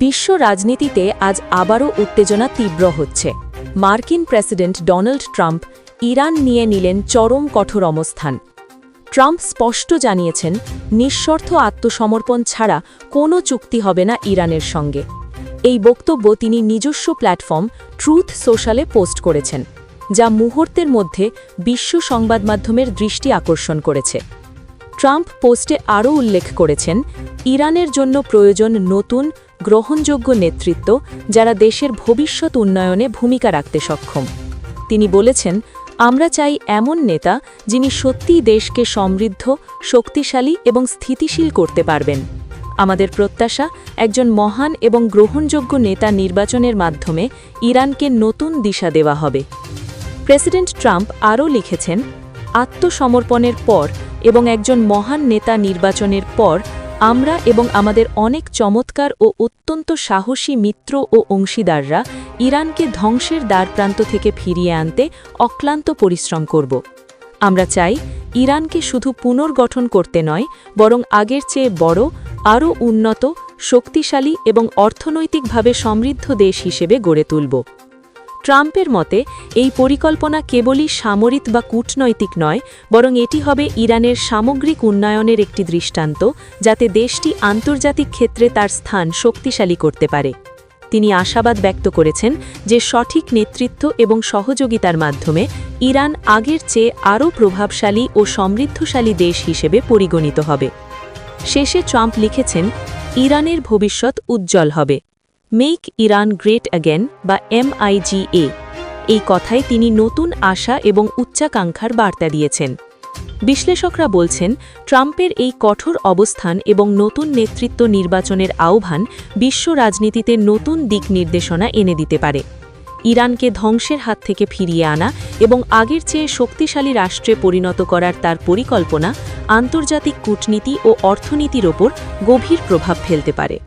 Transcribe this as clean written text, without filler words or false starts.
বিশ্ব রাজনীতিতে আজ আবারও উত্তেজনা তীব্র হচ্ছে। মার্কিন প্রেসিডেন্ট ডোনাল্ড ট্রাম্প ইরান নিয়ে নিলেন চরম কঠোর অবস্থান। ট্রাম্প স্পষ্ট জানিয়েছেন, নিঃশর্ত আত্মসমর্পণ ছাড়া কোনো চুক্তি হবে না ইরানের সঙ্গে। এই বক্তব্য তিনি নিজস্ব প্ল্যাটফর্ম ট্রুথ সোশ্যালে পোস্ট করেছেন, যা মুহূর্তের মধ্যে বিশ্ব সংবাদমাধ্যমের দৃষ্টি আকর্ষণ করেছে। ট্রাম্প পোস্টে আরও উল্লেখ করেছেন, ইরানের জন্য প্রয়োজন নতুন, গ্রহণযোগ্য নেতৃত্ব যারা দেশের ভবিষ্যৎ উন্নয়নে ভূমিকা রাখতে সক্ষম। তিনি বলেছেন, আমরা চাই এমন নেতা যিনি সত্যিই দেশকে সমৃদ্ধ, শক্তিশালী এবং স্থিতিশীল করতে পারবেন। আমাদের প্রত্যাশা, একজন মহান এবং গ্রহণযোগ্য নেতা নির্বাচনের মাধ্যমে ইরানকে নতুন দিশা দেওয়া হবে। প্রেসিডেন্ট ট্রাম্প আরও লিখেছেন, আত্মসমর্পণের পর এবং একজন মহান নেতা নির্বাচনের পর আমরা এবং আমাদের অনেক চমৎকার ও অত্যন্ত সাহসী মিত্র ও অংশীদাররা ইরানকে ধ্বংসের দ্বারপ্রান্ত থেকে ফিরিয়ে আনতে অক্লান্ত পরিশ্রম করব। আমরা চাই ইরানকে শুধু পুনর্গঠন করতে নয়, বরং আগের চেয়ে বড়, আরও উন্নত, শক্তিশালী এবং অর্থনৈতিকভাবে সমৃদ্ধ দেশ হিসেবে গড়ে তুলব। ট্রাম্পের মতে এই পরিকল্পনা কেবলই সামরিক বা কূটনৈতিক নয়, বরং এটি হবে ইরানের সামগ্রিক উন্নয়নের একটি দৃষ্টান্ত, যাতে দেশটি আন্তর্জাতিক ক্ষেত্রে তার স্থান শক্তিশালী করতে পারে। তিনি আশাবাদ ব্যক্ত করেছেন যে সঠিক নেতৃত্ব এবং সহযোগিতার মাধ্যমে ইরান আগের চেয়ে আরও প্রভাবশালী ও সমৃদ্ধশালী দেশ হিসেবে পরিগণিত হবে। শেষে ট্রাম্প লিখেছেন, ইরানের ভবিষ্যৎ উজ্জ্বল হবে। মেক ইরান গ্রেট অ্যাগেন বা MIGA, এই কথায় তিনি নতুন আশা এবং উচ্চাকাঙ্ক্ষার বার্তা দিয়েছেন। বিশ্লেষকরা বলছেন, ট্রাম্পের এই কঠোর অবস্থান এবং নতুন নেতৃত্ব নির্বাচনের আহ্বান বিশ্ব রাজনীতিতে নতুন দিক নির্দেশনা এনে দিতে পারে। ইরানকে ধ্বংসের হাত থেকে ফিরিয়ে আনা এবং আগের চেয়ে শক্তিশালী রাষ্ট্রে পরিণত করার তার পরিকল্পনা আন্তর্জাতিক কূটনীতি ও অর্থনীতির ওপর গভীর প্রভাব ফেলতে পারে।